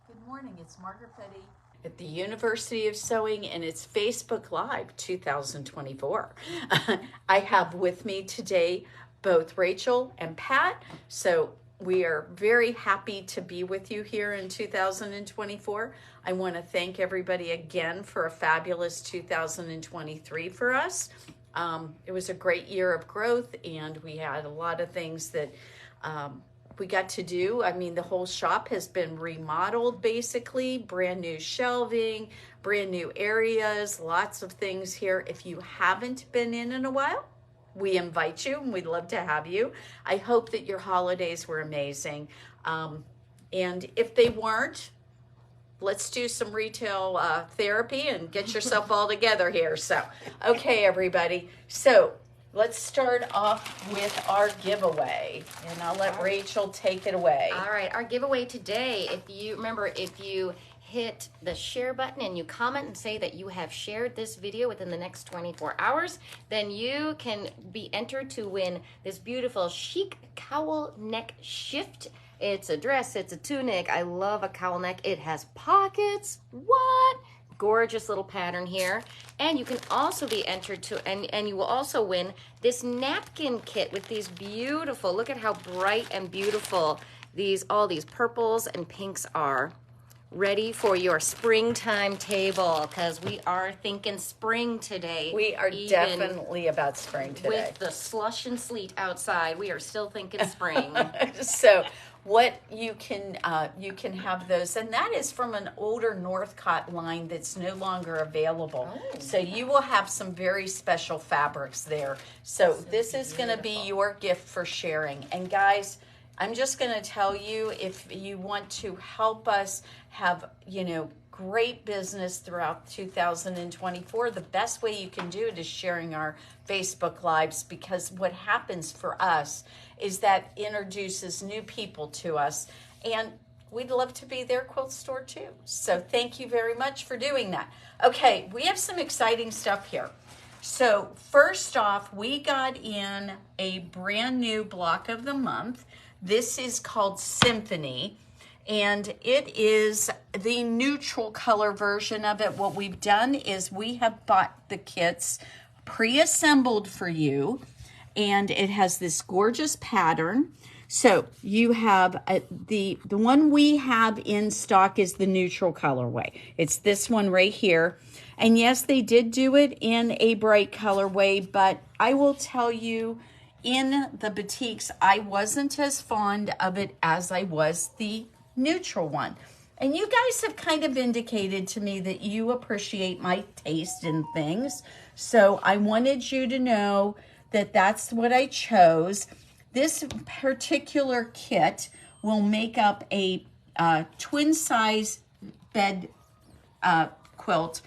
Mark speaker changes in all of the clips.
Speaker 1: Good morning, it's Margaret at the University of Sewing, and it's Facebook Live 2024. I have with me today both Rachel and Pat, so we are very happy to be with you here in 2024. I want to thank everybody again for a fabulous 2023 for us. It was a great year of growth, and we had a lot of things that we got to do. I mean, the whole shop has been remodeled, basically, brand new shelving, brand new areas, lots of things here. If you haven't been in a while, we invite you, and we'd love to have you. I hope that your holidays were amazing. And if they weren't, let's do some retail therapy and get yourself all together here. So, okay, everybody. So let's start off with our giveaway, and I'll let Rachel take it away.
Speaker 2: All right, our giveaway today, if you hit the share button and you comment and say that you have shared this video within the next 24 hours, then you can be entered to win this beautiful chic cowl neck shift. It's a dress, it's a tunic. I love a cowl neck. It has pockets. What? Gorgeous little pattern here. And you can also be entered to, and you will also win this napkin kit with these beautiful, look at how bright and beautiful all these purples and pinks are. Ready for your springtime table, because we are thinking spring today.
Speaker 1: We are definitely about spring today.
Speaker 2: With the slush and sleet outside, we are still thinking spring.
Speaker 1: So what you can have those, and that is from an older Northcott line that's no longer available. So you will have some very special fabrics there. So this is going to be your gift for sharing. And guys, I'm just going to tell you, if you want to help us have, great business throughout 2024, the best way you can do it is sharing our Facebook Lives, because what happens for us is that introduces new people to us, and we'd love to be their quilt store too. So thank you very much for doing that. Okay, we have some exciting stuff here. So first off, we got in a brand new block of the month. This is called Symphony, and it is the neutral color version of it. What we've done is we have bought the kits pre-assembled for you, and it has this gorgeous pattern. So you have the one we have in stock is the neutral colorway. It's this one right here. And yes, they did do it in a bright colorway, but I will tell you, in the batiks, I wasn't as fond of it as I was the neutral one. And you guys have kind of indicated to me that you appreciate my taste in things. So I wanted you to know that that's what I chose. This particular kit will make up a twin size bed quilt.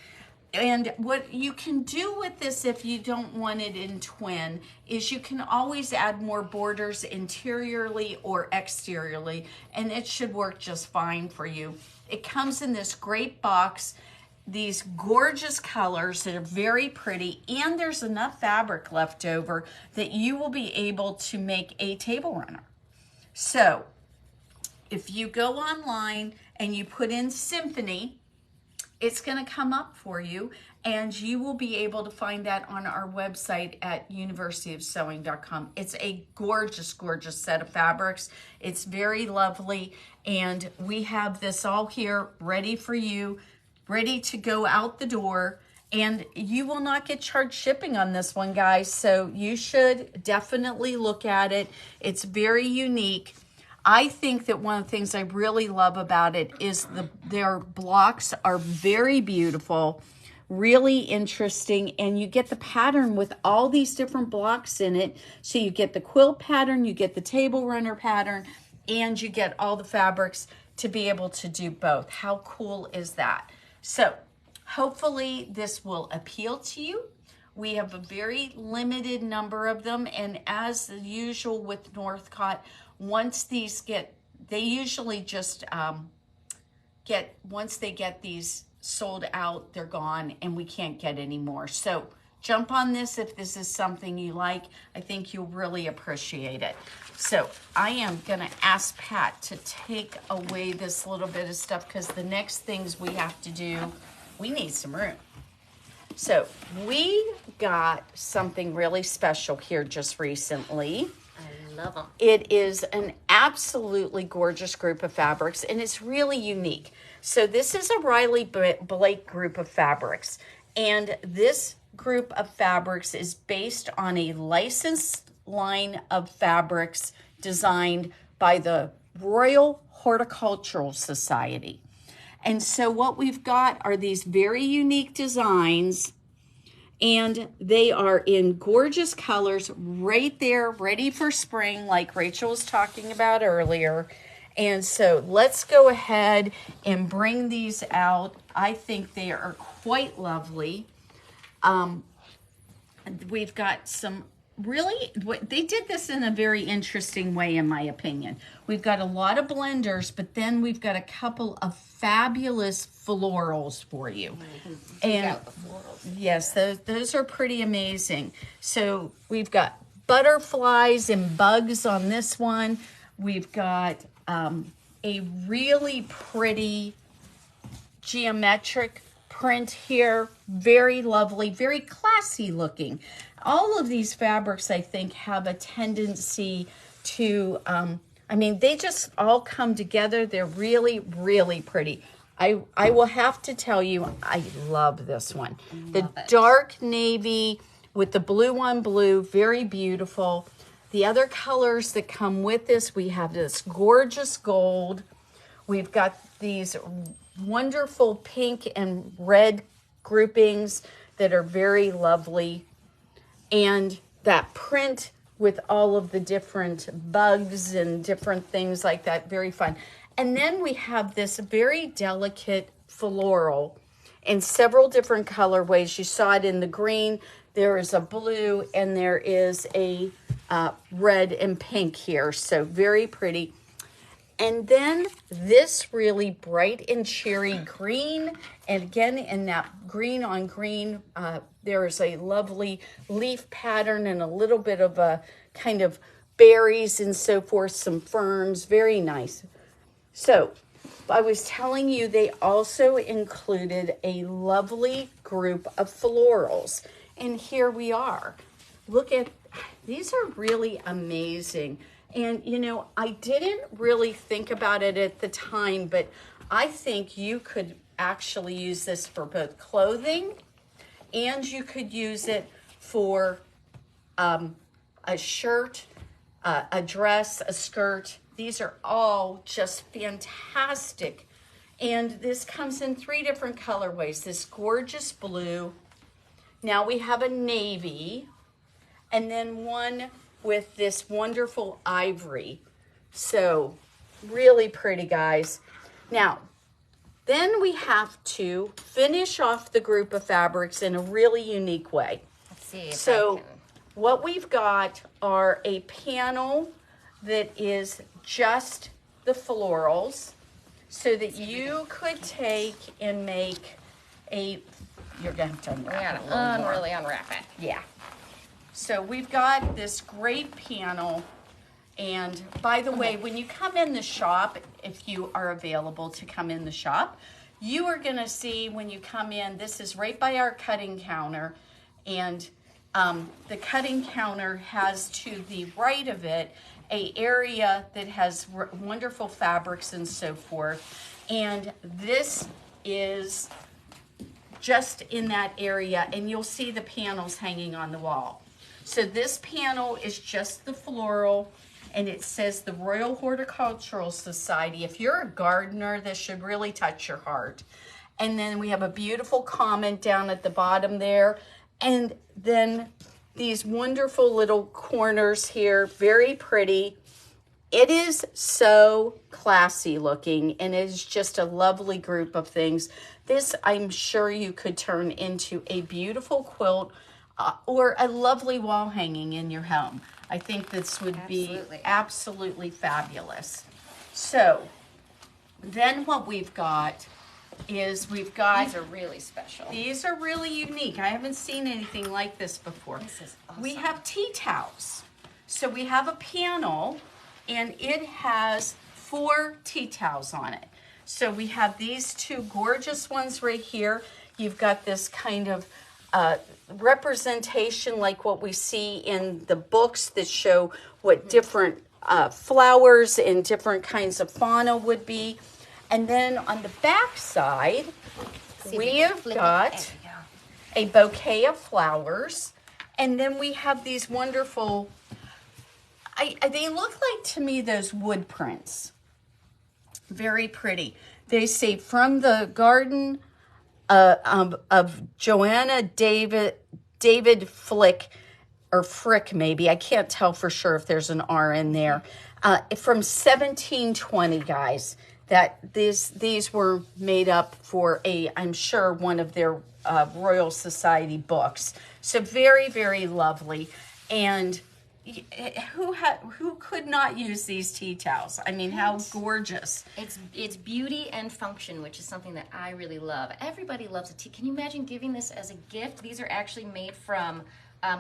Speaker 1: And what you can do with this, if you don't want it in twin, is you can always add more borders interiorly or exteriorly, and it should work just fine for you. It comes in this great box, these gorgeous colors that are very pretty, and there's enough fabric left over that you will be able to make a table runner. So if you go online and you put in Symphony, it's going to come up for you, and you will be able to find that on our website at universityofsewing.com. It's a gorgeous, gorgeous set of fabrics. It's very lovely, and we have this all here ready for you, ready to go out the door, and you will not get charged shipping on this one, guys, so you should definitely look at it. It's very unique. I think that one of the things I really love about it is their blocks are very beautiful, really interesting, and you get the pattern with all these different blocks in it. So you get the quilt pattern, you get the table runner pattern, and you get all the fabrics to be able to do both. How cool is that? So hopefully this will appeal to you. We have a very limited number of them, and as usual with Northcott, once these they usually just once they get these sold out, they're gone and we can't get any more. So jump on this if this is something you like. I think you'll really appreciate it. So I am gonna ask Pat to take away this little bit of stuff because the next things we have to do, we need some room. So we got something really special here just recently.
Speaker 2: I love them.
Speaker 1: It is an absolutely gorgeous group of fabrics, and it's really unique. So this is a Riley Blake group of fabrics, and this group of fabrics is based on a licensed line of fabrics designed by the Royal Horticultural Society. And so what we've got are these very unique designs, and they are in gorgeous colors right there, ready for spring, like Rachel was talking about earlier. And so let's go ahead and bring these out. I think they are quite lovely. We've got some really, they did this in a very interesting way, in my opinion. We've got a lot of blenders, but then we've got a couple of fabulous florals for you. And yes, those are pretty amazing. So we've got butterflies and bugs on this one. We've got a really pretty geometric print here. Very lovely, very classy looking. All of these fabrics, I think, have a tendency to, I mean, they just all come together. They're really, really pretty. I will have to tell you, I love this one. The dark navy with the blue on blue, very beautiful. The other colors that come with this, we have this gorgeous gold. We've got these wonderful pink and red groupings that are very lovely. And that print with all of the different bugs and different things like that, very fun. And then we have this very delicate floral in several different colorways. You saw it in the green. There is a blue and there is a red and pink here. So very pretty. And then this really bright and cherry green. And again, in that green on green, there is a lovely leaf pattern and a little bit of a kind of berries and so forth, some ferns, very nice. So I was telling you they also included a lovely group of florals. And here we are. Look at, these are really amazing. And, you know, I didn't really think about it at the time, but I think you could actually use this for both clothing and you could use it for a shirt, a dress, a skirt. These are all just fantastic. And this comes in 3 different colorways. This gorgeous blue. Now we have a navy, and then one with this wonderful ivory. So really pretty, guys. Now, then we have to finish off the group of fabrics in a really unique way.
Speaker 2: Let's see if
Speaker 1: so
Speaker 2: I can.
Speaker 1: What we've got are a panel that is just the florals, so that you could take and make a, you're gonna have to unwrap it a little more.
Speaker 2: Really unwrap it.
Speaker 1: Yeah. So we've got this great panel, and by the way, when you come in the shop, if you are available to come in the shop, you are gonna see when you come in, this is right by our cutting counter, and the cutting counter has to the right of it a area that has wonderful fabrics and so forth, and this is just in that area, and you'll see the panels hanging on the wall. So this panel is just the floral, and it says the Royal Horticultural Society. If you're a gardener, this should really touch your heart. And then we have a beautiful comment down at the bottom there, and then these wonderful little corners here, very pretty. It is so classy looking, and it is just a lovely group of things. This, I'm sure you could turn into a beautiful quilt or a lovely wall hanging in your home. I think this would be absolutely fabulous. So then what we've got is we've got...
Speaker 2: These are really special.
Speaker 1: These are really unique. I haven't seen anything like this before.
Speaker 2: This is awesome.
Speaker 1: We have tea towels. So we have a panel, and it has 4 tea towels on it. So we have these 2 gorgeous ones right here. You've got this kind of representation like what we see in the books that show what different flowers and different kinds of fauna would be. And then on the back side, we have got a bouquet of flowers. And then we have these wonderful, they look like to me those wood prints. Very pretty. They say from the garden of Joanna David Flick, or Frick maybe. I can't tell for sure if there's an R in there. From 1720, guys. That these were made up for I'm sure, one of their Royal Society books. So very, very lovely. And who could not use these tea towels? I mean, how gorgeous.
Speaker 2: It's beauty and function, which is something that I really love. Everybody loves a tea. Can you imagine giving this as a gift? These are actually made from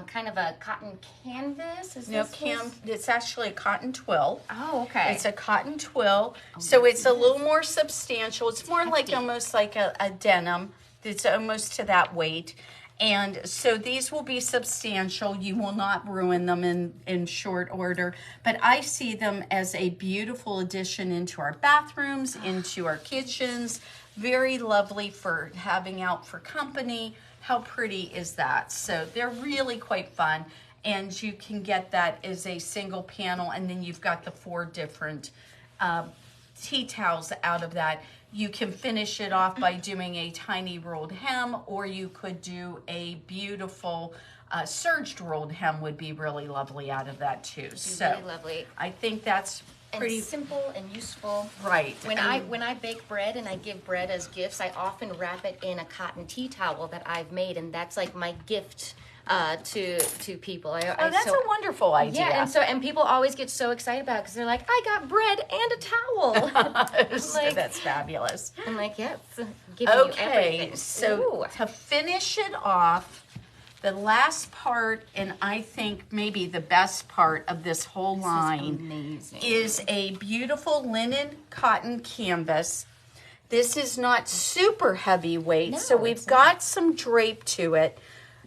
Speaker 2: kind of a cotton canvas.
Speaker 1: It's actually a cotton twill.
Speaker 2: Oh, okay.
Speaker 1: It's a cotton twill, so it's a little more substantial. It's more like almost like a denim. It's almost to that weight. And so these will be substantial. You will not ruin them in short order. But I see them as a beautiful addition into our bathrooms, into our kitchens. Very lovely for having out for company. How pretty is that? So they're really quite fun. And you can get that as a single panel. And then you've got the 4 different tea towels out of that. You can finish it off by doing a tiny rolled hem, or you could do a beautiful serged rolled hem would be really lovely out of that too. So
Speaker 2: really lovely.
Speaker 1: I think that's pretty
Speaker 2: simple and useful.
Speaker 1: Right.
Speaker 2: When I bake bread and I give bread as gifts, I often wrap it in a cotton tea towel that I've made, and that's like my gift to people.
Speaker 1: That's a wonderful idea.
Speaker 2: Yeah, and people always get so excited about it because they're like, I got bread and a towel.
Speaker 1: So that's fabulous.
Speaker 2: I'm like, yes, giving you everything.
Speaker 1: So to finish it off, the last part, and I think maybe the best part of this whole line is a beautiful linen cotton canvas. This is not super heavyweight, so we've got some drape to it.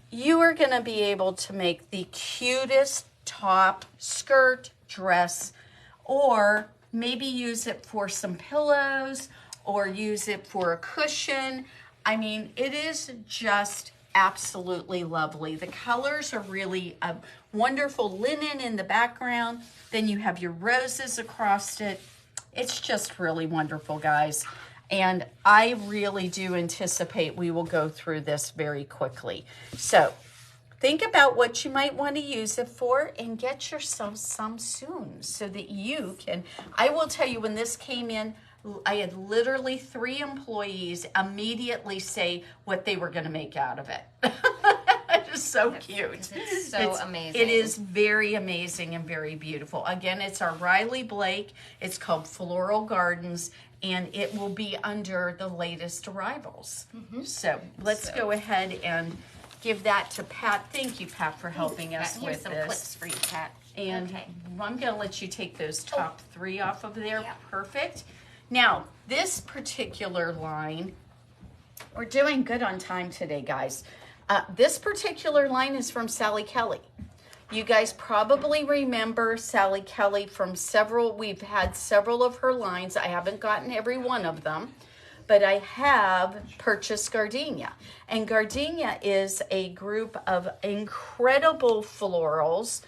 Speaker 1: You are going to be able to make the cutest top, skirt, dress, or maybe use it for some pillows or use it for a cushion. I mean, it is just absolutely lovely. The colors are really a wonderful linen in the background. Then you have your roses across it. It's just really wonderful, guys. And I really do anticipate we will go through this very quickly. So think about what you might want to use it for and get yourself some soon so that you can. I will tell you, when this came in, I had literally 3 employees immediately say what they were going to make out of it. It's so cute.
Speaker 2: It's so amazing.
Speaker 1: It is very amazing and very beautiful. Again, it's our Riley Blake. It's called Floral Gardens, and it will be under the latest arrivals. So let's go ahead and give that to Pat. Thank you, Pat, for helping us with
Speaker 2: some
Speaker 1: this.
Speaker 2: clips for you, Pat.
Speaker 1: And I'm going to let you take those top 3 off of there. Yeah. Perfect. Now, this particular line, we're doing good on time today, guys. This particular line is from Sally Kelly. You guys probably remember Sally Kelly from we've had several of her lines. I haven't gotten every one of them, but I have purchased Gardenia. And Gardenia is a group of incredible florals.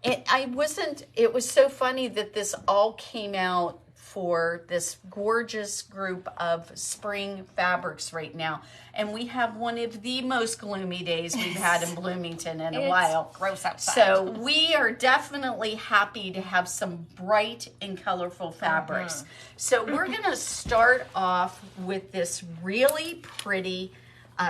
Speaker 1: It was so funny that this all came out for this gorgeous group of spring fabrics right now. And we have one of the most gloomy days we've had in Bloomington in a while.
Speaker 2: Gross outside.
Speaker 1: So we are definitely happy to have some bright and colorful fabrics. So we're going to start off with this really pretty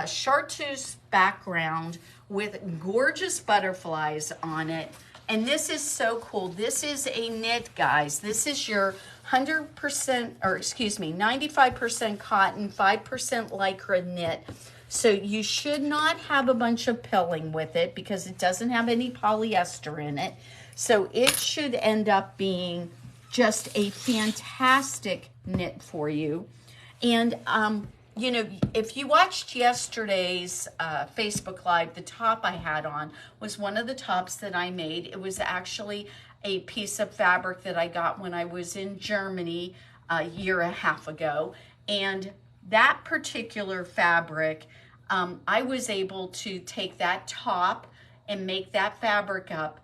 Speaker 1: chartreuse background with gorgeous butterflies on it. And this is so cool. This is a knit, guys. This is your 100%, or excuse me, 95% cotton, 5% lycra knit. So you should not have a bunch of pilling with it because it doesn't have any polyester in it. So it should end up being just a fantastic knit for you. And, you know, if you watched yesterday's Facebook Live, the top I had on was one of the tops that I made. It was actually a piece of fabric that I got when I was in Germany a year and a half ago. And that particular fabric, I was able to take that top and make that fabric up.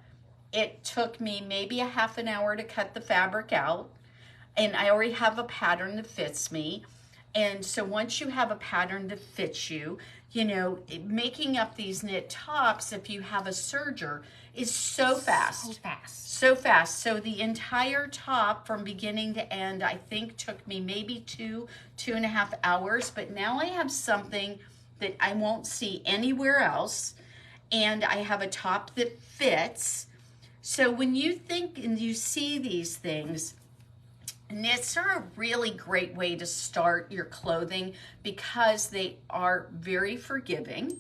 Speaker 1: It took me maybe a half an hour to cut the fabric out. And I already have a pattern that fits me. And so once you have a pattern that fits you, you know, making up these knit tops, if you have a serger, is so fast.
Speaker 2: So fast.
Speaker 1: So fast. So the entire top from beginning to end, I think took me maybe 2.5 hours. But now I have something that I won't see anywhere else. And I have a top that fits. So when you think and you see these things, knits are a really great way to start your clothing because they are very forgiving.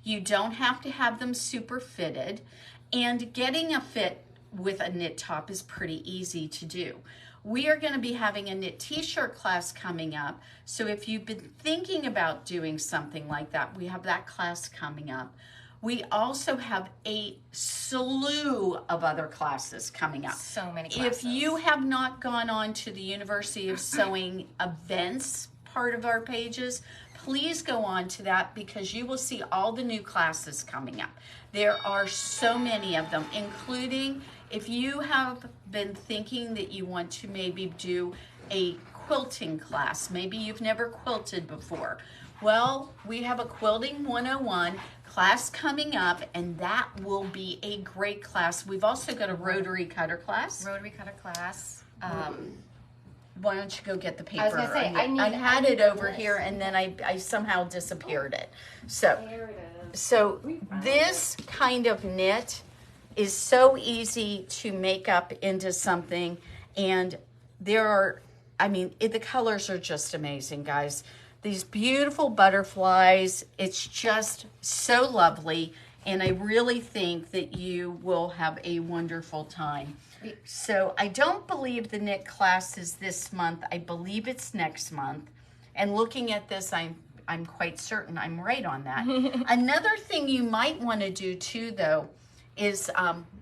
Speaker 1: You don't have to have them super fitted, and getting a fit with a knit top is pretty easy to do. We are going to be having a knit t-shirt class coming up, so if you've been thinking about doing something like that, we have that class coming up. We also have a slew of other classes coming up.
Speaker 2: So many classes.
Speaker 1: If you have not gone on to the University of Sewing events part of our pages, please go on to that because you will see all the new classes coming up. There are so many of them, including if you have been thinking that you want to maybe do a quilting class. Maybe you've never quilted before. Well, we have a Quilting 101 class coming up, and that will be a great class. We've also got a rotary cutter class.
Speaker 2: Rotary cutter class.
Speaker 1: Why don't you go get the paper?
Speaker 2: I was gonna say,
Speaker 1: I had it over here, and then I somehow disappeared it. So,
Speaker 2: There it is.
Speaker 1: so this kind of knit is so easy to make up into something, and there are, I mean, the colors are just amazing, guys. These beautiful butterflies, it's just so lovely, and I really think that you will have a wonderful time. So I don't believe the knit class is this month. I believe it's next month. And looking at this, I'm quite certain I'm right on that. Another thing you might want to do too, though, is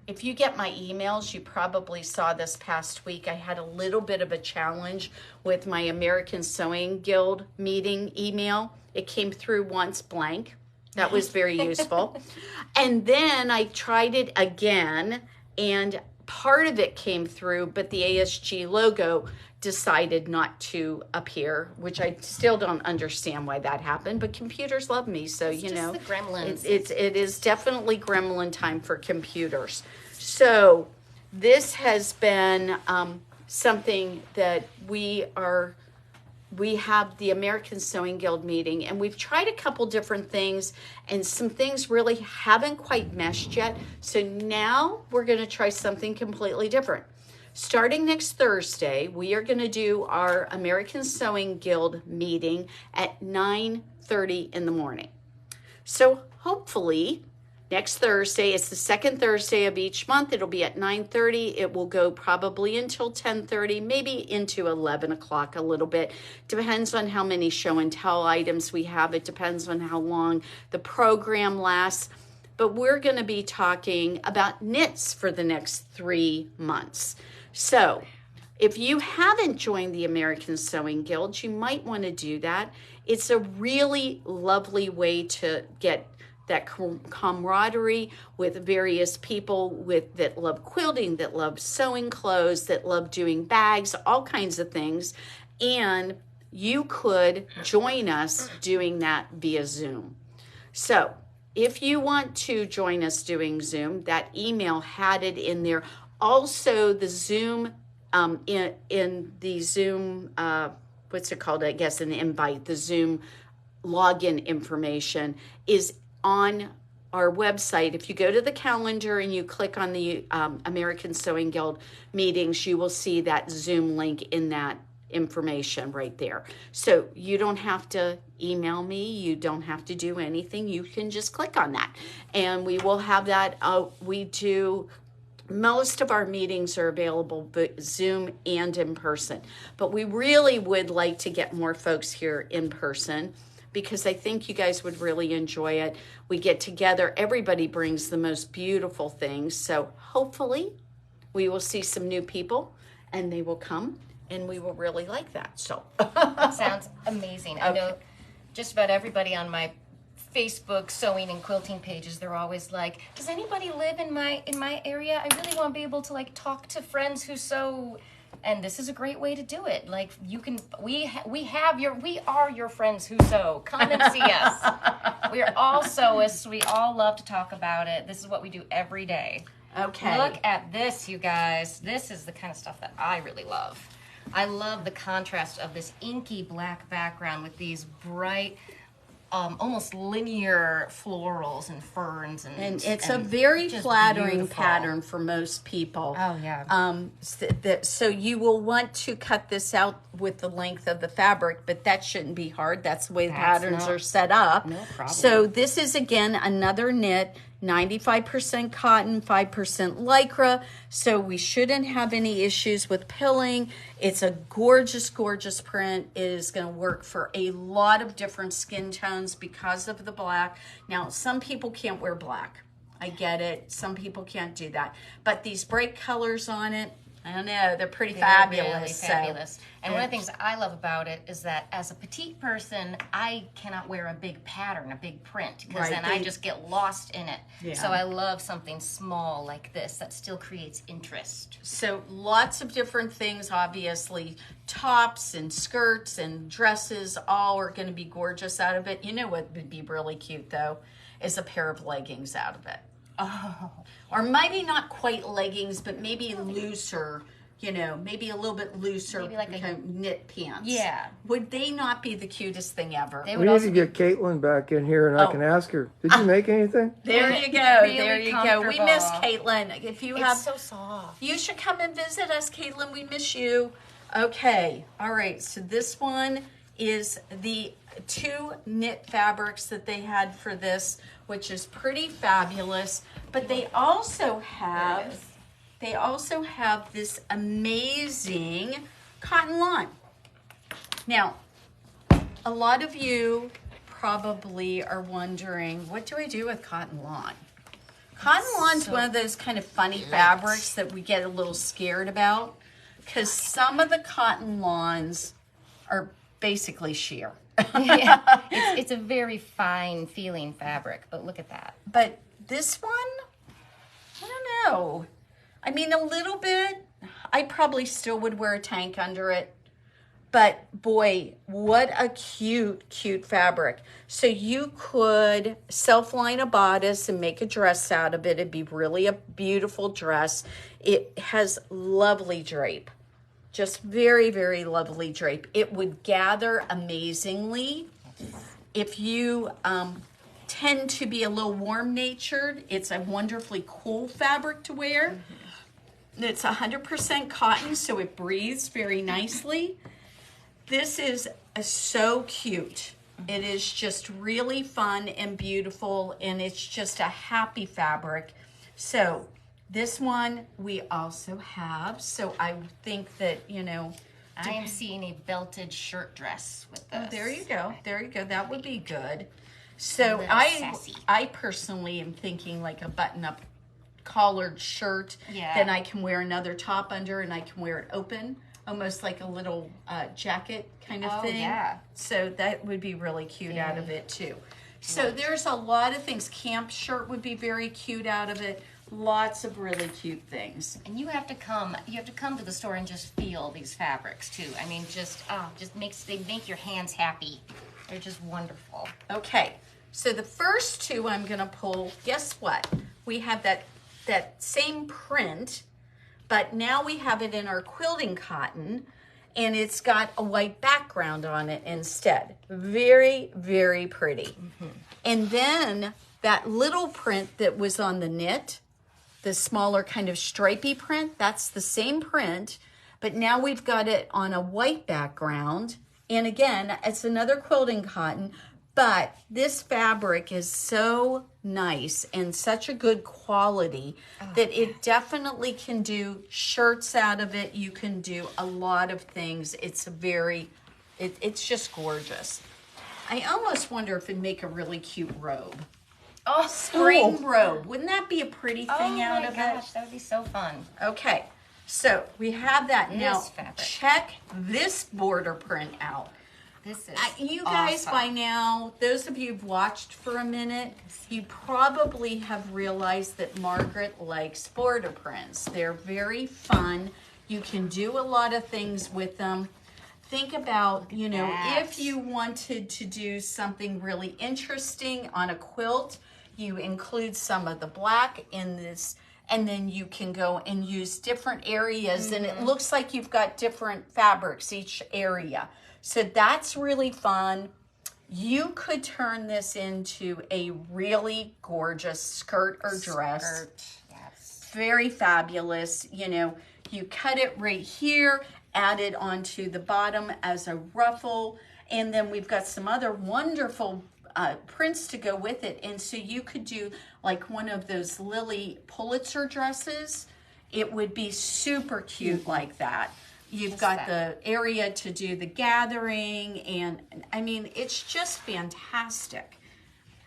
Speaker 1: if you get my emails, you probably saw this past week, I had a little bit of a challenge with my American Sewing Guild meeting email. It came through once blank. That was very useful. And then I tried it again, and part of it came through, but the ASG logo decided not to appear, which I still don't understand why that happened, but computers love me, so
Speaker 2: It's
Speaker 1: you
Speaker 2: just
Speaker 1: know.
Speaker 2: the gremlins.
Speaker 1: It is definitely gremlin time for computers. So this has been something that we have the American Sewing Guild meeting, and we've tried a couple different things, and some things really haven't quite meshed yet. So now we're going to try something completely different. Starting next Thursday, we are going to do our American Sewing Guild meeting at 9:30 in the morning. So hopefully next Thursday, it's the second Thursday of each month. It'll be at 9:30. It will go probably until 10:30, maybe into 11 o'clock a little bit. Depends on how many show and tell items we have. It depends on how long the program lasts. But we're going to be talking about knits for the next 3 months. So if you haven't joined the American Sewing Guild, you might want to do that. It's a really lovely way to get that camaraderie with various people that love quilting, that love sewing clothes, that love doing bags, all kinds of things. And you could join us doing that via Zoom. So if you want to join us doing Zoom, that email had it in there. Also, the Zoom, in the Zoom, what's it called? I guess an invite, the Zoom login information is on our website, if you go to the calendar and you click on the American Sewing Guild meetings, you will see that Zoom link in that information right there. So you don't have to email me. You don't have to do anything. You can just click on that. And we will have that. We do, most of our meetings are available but Zoom and in person. But we really would like to get more folks here in person, because I think you guys would really enjoy it. We get together, everybody brings the most beautiful things. So hopefully we will see some new people and they will come and we will really like that. So
Speaker 2: that sounds amazing. I know just about everybody on my Facebook sewing and quilting pages, they're always like, does anybody live in my area? I really want to be able to like talk to friends who sew. And this is a great way to do it. Like you can, we are your friends who sew. Come and see us. We are all sewists. We all love to talk about it. This is what we do every day.
Speaker 1: Okay.
Speaker 2: Look at this, you guys. This is the kind of stuff that I really love. I love the contrast of this inky black background with these bright, almost linear florals and ferns, and
Speaker 1: it's a very flattering
Speaker 2: beautiful
Speaker 1: pattern for most people.
Speaker 2: Oh yeah.
Speaker 1: So you will want to cut this out with the length of the fabric, but that shouldn't be hard. That's the way the patterns are set up.
Speaker 2: No problem.
Speaker 1: So this is again another knit, 95% cotton, 5% lycra. So we shouldn't have any issues with pilling. It's a gorgeous, gorgeous print. It is going to work for a lot of different skin tones because of the black. Now, some people can't wear black. I get it. Some people can't do that. But these bright colors on it, I don't know, they're pretty fabulous.
Speaker 2: Really fabulous. And one of the things I love about it is that as a petite person, I cannot wear a big pattern, a big print, because then I just get lost in it. Yeah. So I love something small like this that still creates interest.
Speaker 1: So lots of different things, obviously. Tops and skirts and dresses, all are going to be gorgeous out of it. You know what would be really cute, though, is a pair of leggings out of it.
Speaker 2: Oh.
Speaker 1: Or maybe not quite leggings, but maybe looser, you know, maybe a little bit looser,
Speaker 2: maybe like
Speaker 1: a knit pants.
Speaker 2: Yeah.
Speaker 1: Would they not be the cutest thing ever?
Speaker 3: We need to get Caitlin back in here, and I can ask her, did you make anything?
Speaker 1: There you go.
Speaker 2: Really
Speaker 1: there you go. We miss Caitlin. If you
Speaker 2: It's so soft.
Speaker 1: You should come and visit us, Caitlin. We miss you. Okay. All right. So this one is the 2 knit fabrics that they had for this, which is pretty fabulous. But they also have this amazing cotton lawn. Now, a lot of you probably are wondering, what do I do with cotton lawn? Cotton lawn's one of those kind of funny fabrics that we get a little scared about, because some of the cotton lawns are basically sheer.
Speaker 2: Yeah, it's a very fine feeling fabric, but look at that.
Speaker 1: But this one, I don't know. I mean, a little bit. I probably still would wear a tank under it. But boy, what a cute, cute fabric. So you could self-line a bodice and make a dress out of it. It'd be really a beautiful dress. It has lovely drape. Just very, very lovely drape. It would gather amazingly. If you tend to be a little warm-natured, it's a wonderfully cool fabric to wear. It's 100% cotton, so it breathes very nicely. This is so cute. It is just really fun and beautiful, and it's just a happy fabric. So this one we also have. So I think that, you know,
Speaker 2: I am seeing a belted shirt dress with this.
Speaker 1: Oh, there you go. There you go. That would be good. So I personally am thinking like a button-up collared shirt.
Speaker 2: Yeah.
Speaker 1: Then I can wear another top under, and I can wear it open, almost like a little jacket kind of thing.
Speaker 2: Yeah.
Speaker 1: So that would be really cute out of it too. So there's a lot of things. Camp shirt would be very cute out of it. Lots of really cute things.
Speaker 2: And you have to come to the store and just feel these fabrics too. I mean, they make your hands happy. They're just wonderful.
Speaker 1: Okay, so the first 2 I'm gonna pull, guess what? We have that same print, but now we have it in our quilting cotton, and it's got a white background on it instead. Very, very pretty. And then that little print that was on the knit, the smaller kind of stripy print, that's the same print, but now we've got it on a white background. And again, it's another quilting cotton, but this fabric is so nice and such a good quality that it definitely can do shirts out of it. You can do a lot of things. It's it's just gorgeous. I almost wonder if it'd make a really cute robe.
Speaker 2: Oh,
Speaker 1: Spring robe. Wouldn't that be a pretty thing out of
Speaker 2: it? Oh my gosh, that would be so fun.
Speaker 1: Okay, so we have that. Now,
Speaker 2: fabric.
Speaker 1: check this border print out.
Speaker 2: This is
Speaker 1: You guys,
Speaker 2: awesome.
Speaker 1: by now, those of you who've watched for a minute, you probably have realized that Margaret likes border prints. They're very fun. You can do a lot of things with them. Think about, you know, if you wanted to do something really interesting on a quilt, you include some of the black in this, and then you can go and use different areas, and it looks like you've got different fabrics each area. So that's really fun. You could turn this into a really gorgeous skirt or dress.
Speaker 2: Yes.
Speaker 1: Very fabulous. You know, you cut it right here, add it onto the bottom as a ruffle, and then we've got some other wonderful prints to go with it. And so you could do like one of those Lily Pulitzer dresses. It would be super cute like that. You've got the area to do the gathering, and I mean, it's just fantastic.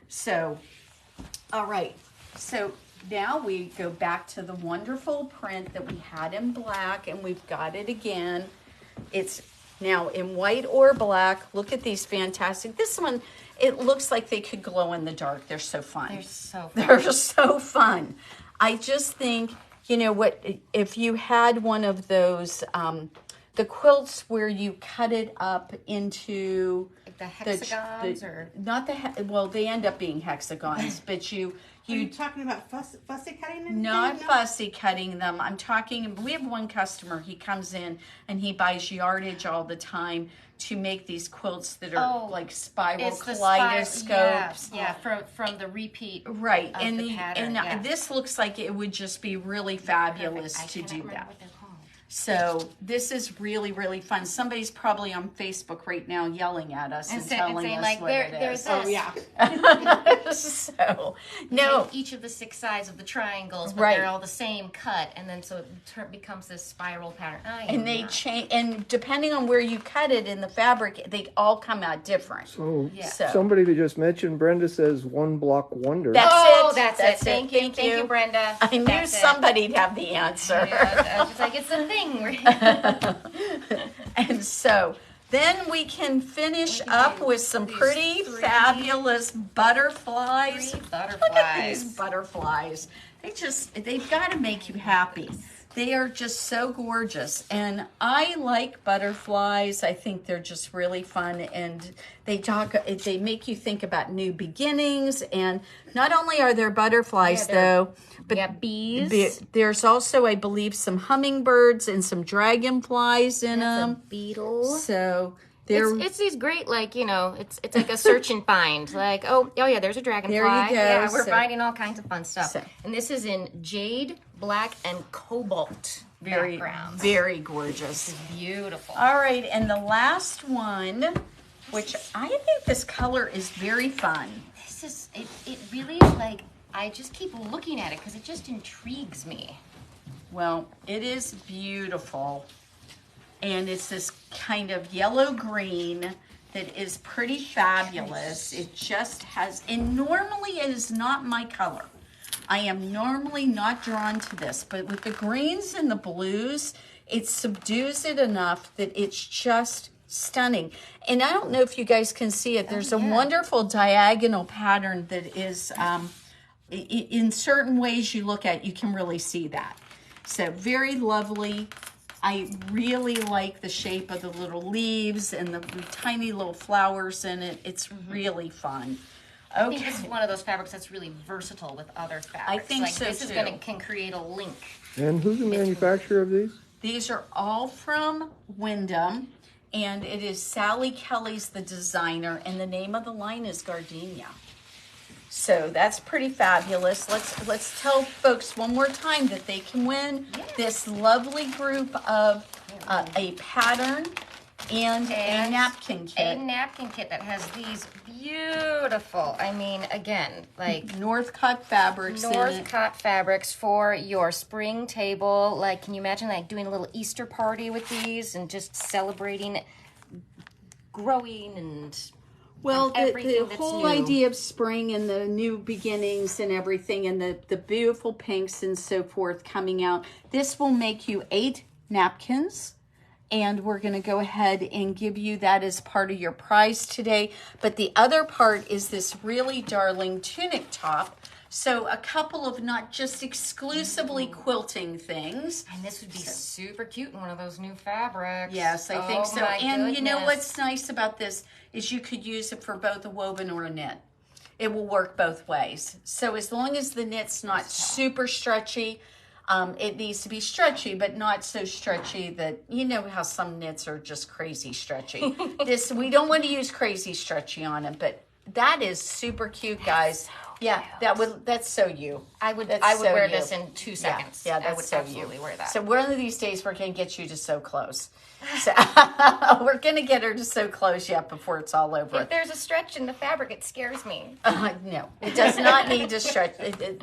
Speaker 1: So, all right. So now we go back to the wonderful print that we had in black, and we've got it again. It's now in white or black. Look at these fantastic. This one, it looks like they could glow in the dark. They're so fun.
Speaker 2: They're so fun.
Speaker 1: They're so fun. I just think, you know what, if you had one of those, the quilts where you cut it up into
Speaker 2: Like the hexagons
Speaker 1: not the, well, they end up being hexagons, but you
Speaker 4: Are you talking about fussy cutting them?
Speaker 1: not fussy cutting them. I'm talking, we have one customer, he comes in and he buys yardage all the time to make these quilts that are like spiral kaleidoscopes.
Speaker 2: Yeah, from the repeat.
Speaker 1: Right,
Speaker 2: of
Speaker 1: and
Speaker 2: the pattern, yeah.
Speaker 1: this looks like it would just be really fabulous
Speaker 2: Perfect. I
Speaker 1: to
Speaker 2: cannot
Speaker 1: do
Speaker 2: remember
Speaker 1: that.
Speaker 2: what they're called.
Speaker 1: So this is really, really fun. Somebody's probably on Facebook right now yelling at us and telling
Speaker 2: saying
Speaker 1: us
Speaker 2: like,
Speaker 1: what
Speaker 2: there's
Speaker 1: it is.
Speaker 2: this.
Speaker 4: Oh, yeah.
Speaker 1: So, no,
Speaker 2: Each of the 6 sides of the triangles, but
Speaker 1: Right.
Speaker 2: they're all the same cut, and then so it becomes this spiral pattern.
Speaker 1: and they change, and depending on where you cut it in the fabric, they all come out different.
Speaker 3: So
Speaker 1: So
Speaker 3: somebody that just mentioned, Brenda says one block wonder.
Speaker 1: That's it.
Speaker 2: That's it. Thank you, Brenda.
Speaker 1: I knew
Speaker 2: That's it.
Speaker 1: somebody'd have the answer.
Speaker 2: Yeah, I was just like, it's a thing.
Speaker 1: And so then we can finish up with some pretty fabulous butterflies. Look at these butterflies. They've got to make you happy. They are just so gorgeous. And I like butterflies. I think they're just really fun. And they make you think about new beginnings. And not only are there butterflies, though, but
Speaker 2: bees.
Speaker 1: There's also, I believe, some hummingbirds and some dragonflies in them.
Speaker 2: Beetles.
Speaker 1: So
Speaker 2: It's these great, like, you know, it's like a search and find. Like, oh yeah, there's a dragonfly.
Speaker 1: There you go.
Speaker 2: Yeah, we're
Speaker 1: So-
Speaker 2: finding all kinds of fun stuff.
Speaker 1: So-
Speaker 2: And this is in jade, black, and cobalt backgrounds.
Speaker 1: very gorgeous.
Speaker 2: Beautiful.
Speaker 1: All right, and the last one, which I think this color is very fun.
Speaker 2: This is, it really is like, I just keep looking at it because it just intrigues me.
Speaker 1: Well, it is beautiful. And it's this kind of yellow green that is pretty fabulous. It just has, and normally it is not my color. I am normally not drawn to this, but with the greens and the blues, it subdues it enough that it's just stunning. And I don't know if you guys can see it. There's a wonderful diagonal pattern that is, in certain ways you look at, you can really see that. So very lovely. I really like the shape of the little leaves and the tiny little flowers in it. It's really fun.
Speaker 2: I think this is one of those fabrics that's really versatile with other fabrics.
Speaker 1: I think
Speaker 2: like,
Speaker 1: so,
Speaker 2: this
Speaker 1: too.
Speaker 2: can create a link.
Speaker 3: And who's the manufacturer of these?
Speaker 1: These are all from Windham, and it is Sally Kelly's the designer, and the name of the line is Gardenia. So that's pretty fabulous. Let's tell folks one more time that they can win this lovely group of a pattern and a napkin kit.
Speaker 2: A napkin kit that has these beautiful, I mean, again, like
Speaker 1: Northcott fabrics in it.
Speaker 2: Northcott fabrics for your spring table. Like, can you imagine like doing a little Easter party with these and just celebrating growing and
Speaker 1: Well,
Speaker 2: everything
Speaker 1: the whole
Speaker 2: new.
Speaker 1: idea of spring and the new beginnings and everything and the beautiful pinks and so forth coming out. This will make you 8 napkins. And we're going to go ahead and give you that as part of your prize today. But the other part is this really darling tunic top. So a couple of not just exclusively quilting things.
Speaker 2: And this would be super cute in one of those new fabrics.
Speaker 1: Yes, I think so.
Speaker 2: My
Speaker 1: And you know
Speaker 2: goodness.
Speaker 1: what's nice about this is you could use it for both a woven or a knit. It will work both ways. So as long as the knit's not super stretchy, it needs to be stretchy, but not so stretchy that, you know how some knits are just crazy stretchy. We don't want to use crazy stretchy on it, but that is super cute, guys. Yeah, that's so you.
Speaker 2: I would
Speaker 1: so
Speaker 2: wear
Speaker 1: you.
Speaker 2: this in 2 seconds.
Speaker 1: Yeah,
Speaker 2: I
Speaker 1: that's
Speaker 2: would
Speaker 1: so
Speaker 2: absolutely
Speaker 1: you.
Speaker 2: wear that.
Speaker 1: So one of these days we're going to get you to sew clothes. So we're going to get her to sew clothes yet before it's all over.
Speaker 2: If there's a stretch in the fabric, it scares me.
Speaker 1: No, it does not need to stretch.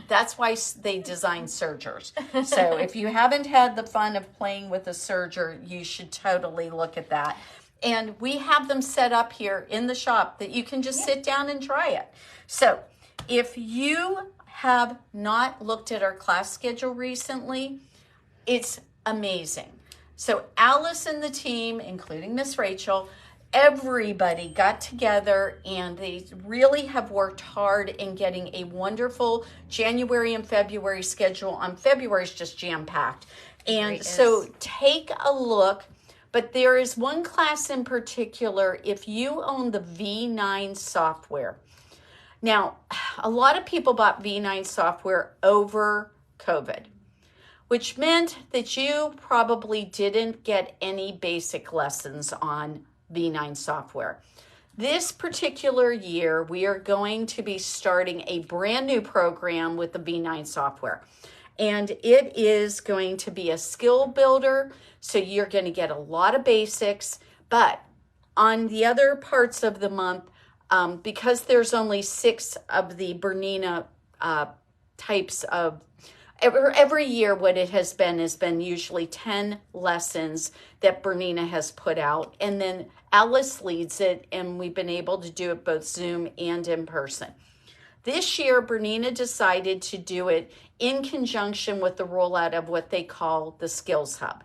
Speaker 1: That's why they design sergers. So if you haven't had the fun of playing with a serger, you should totally look at that. And we have them set up here in the shop that you can just sit down and try it. So if you have not looked at our class schedule recently, it's amazing. So Alice and the team, including Miss Rachel, everybody got together and they really have worked hard in getting a wonderful January and February schedule. February is just jam-packed. And so take a look. But there is one class in particular, if you own the V9 software. Now, a lot of people bought V9 software over COVID, which meant that you probably didn't get any basic lessons on V9 software. This particular year, we are going to be starting a brand new program with the V9 software. And it is going to be a skill builder, so you're going to get a lot of basics. But on the other parts of the month, because there's only 6 of the Bernina types of, every year what it has been usually 10 lessons that Bernina has put out. And then Alice leads it, and we've been able to do it both Zoom and in person. This year, Bernina decided to do it in conjunction with the rollout of what they call the Skills Hub.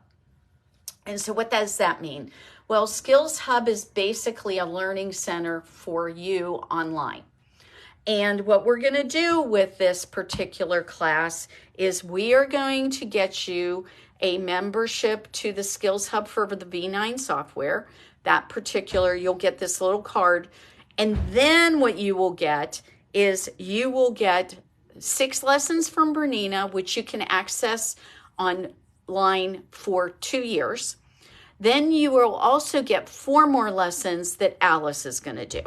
Speaker 1: And so what does that mean? Well, Skills Hub is basically a learning center for you online. And what we're going to do with this particular class is we are going to get you a membership to the Skills Hub for the V9 software. That particular, you'll get this little card. And then what you will get is you will get 6 lessons from Bernina, which you can access online for 2 years. Then you will also get 4 more lessons that Alice is going to do.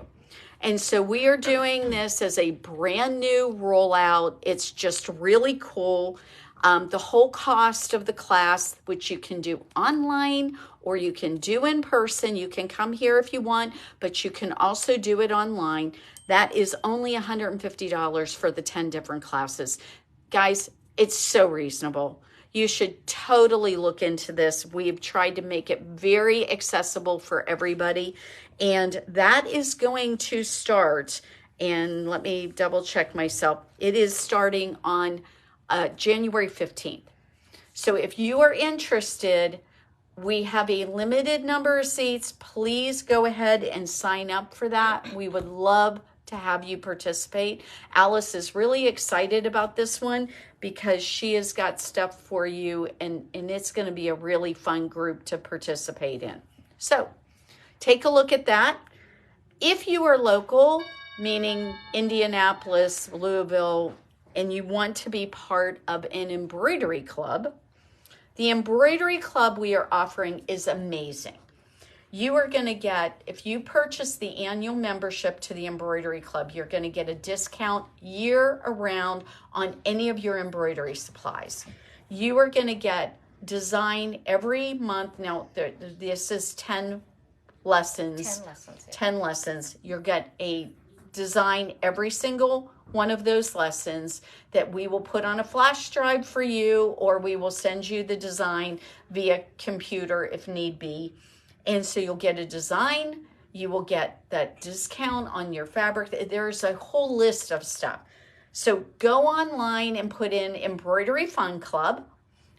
Speaker 1: And so we are doing this as a brand new rollout. It's just really cool. The whole cost of the class, which you can do online or you can do in person. You can come here if you want, but you can also do it online. That is only $150 for the 10 different classes. Guys, it's so reasonable. You should totally look into this. We've tried to make it very accessible for everybody. And that is going to start, and let me double check myself. It is starting on January 15th. So if you are interested, we have a limited number of seats. Please go ahead and sign up for that. We would love to have you participate. Alice is really excited about this one because she has got stuff for you, and it's going to be a really fun group to participate in. So take a look at that. If you are local, meaning Indianapolis, Louisville, and you want to be part of an embroidery club, the embroidery club we are offering is amazing. you are going to get, if you purchase the annual membership to the embroidery club, you're going to get a discount year around on any of your embroidery supplies. You are going to get design every month. Now, this is 10 lessons.
Speaker 2: 10 lessons. Yeah.
Speaker 1: 10 lessons. You'll get a design every single one of those lessons that we will put on a flash drive for you, or we will send you the design via computer if need be. And so you'll get a design, you will get that discount on your fabric. There's a whole list of stuff. So go online and put in Embroidery Fun Club,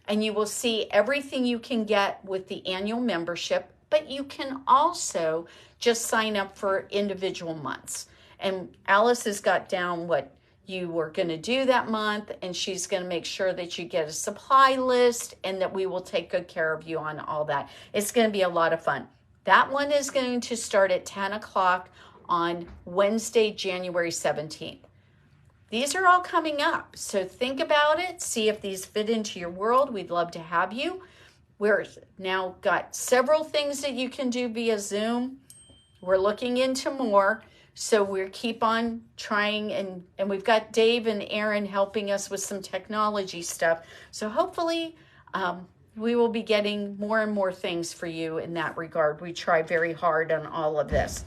Speaker 1: and you will see everything you can get with the annual membership, but you can also just sign up for individual months. And Alice has got down what you were going to do that month, and she's going to make sure that you get a supply list and that we will take good care of you on all that. It's going to be a lot of fun. That one is going to start at 10 o'clock on Wednesday, January 17th. These are all coming up, so think about it. See if these fit into your world. We'd love to have you. We're now got several things that you can do via Zoom. We're looking into more. So we keep on trying, and we've got Dave and Aaron helping us with some technology stuff. So hopefully we will be getting more and more things for you in that regard. We try very hard on all of this.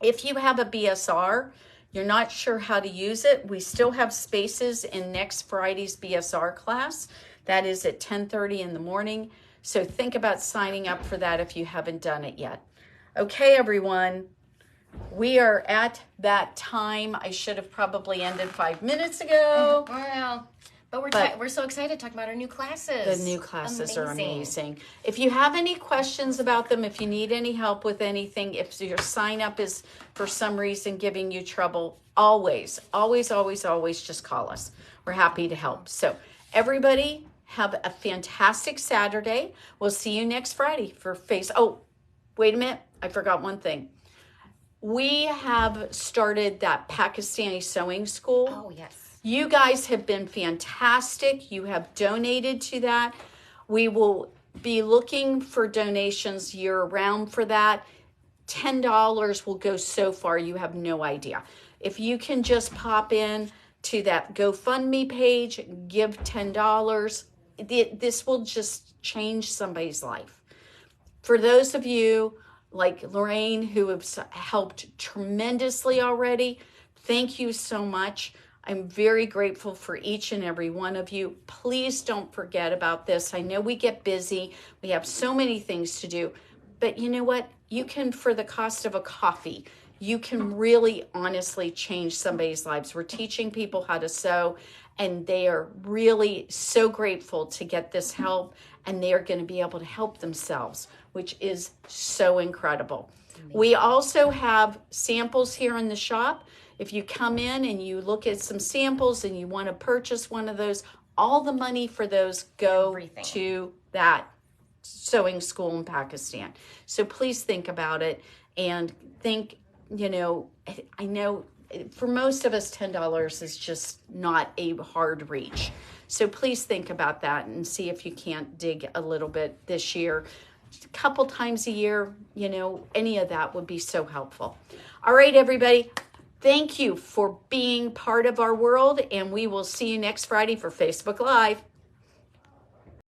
Speaker 1: If you have a BSR, you're not sure how to use it, we still have spaces in next Friday's BSR class. That is at 10:30 in the morning. So think about signing up for that if you haven't done it yet. Okay, everyone. We are at that time. I should have probably ended 5 minutes ago.
Speaker 2: Well, but we're so excited talking about our new classes.
Speaker 1: The new classes are amazing. If you have any questions about them, if you need any help with anything, if your sign up is for some reason giving you trouble, always just call us. We're happy to help. So everybody have a fantastic Saturday. We'll see you next Friday for Oh, wait a minute. I forgot one thing. We have started that Pakistani sewing school.
Speaker 2: Oh, yes.
Speaker 1: You guys have been fantastic. You have donated to that. We will be looking for donations year round for that. $10 will go so far, you have no idea. If you can just pop in to that GoFundMe page, give $10, this will just change somebody's life. For those of you like Lorraine, who have helped tremendously already, thank you so much. I'm very grateful for each and every one of you. Please don't forget about this. I know we get busy. We have so many things to do. But you know what? You can, for the cost of a coffee, you can really honestly change somebody's lives. We're teaching people how to sew, and they are really so grateful to get this help, and they are going to be able to help themselves, which is so incredible. We also have samples here in the shop. If you come in and you look at some samples and you want to purchase one of those, all the money for those go to that sewing school in Pakistan. So please think about it and think, I know for most of us, $10 is just not a hard reach. So please think about that and see if you can't dig a little bit this year. A couple times a year, any of that would be so helpful. All right, everybody. Thank you for being part of our world, and we will see you next Friday for Facebook Live.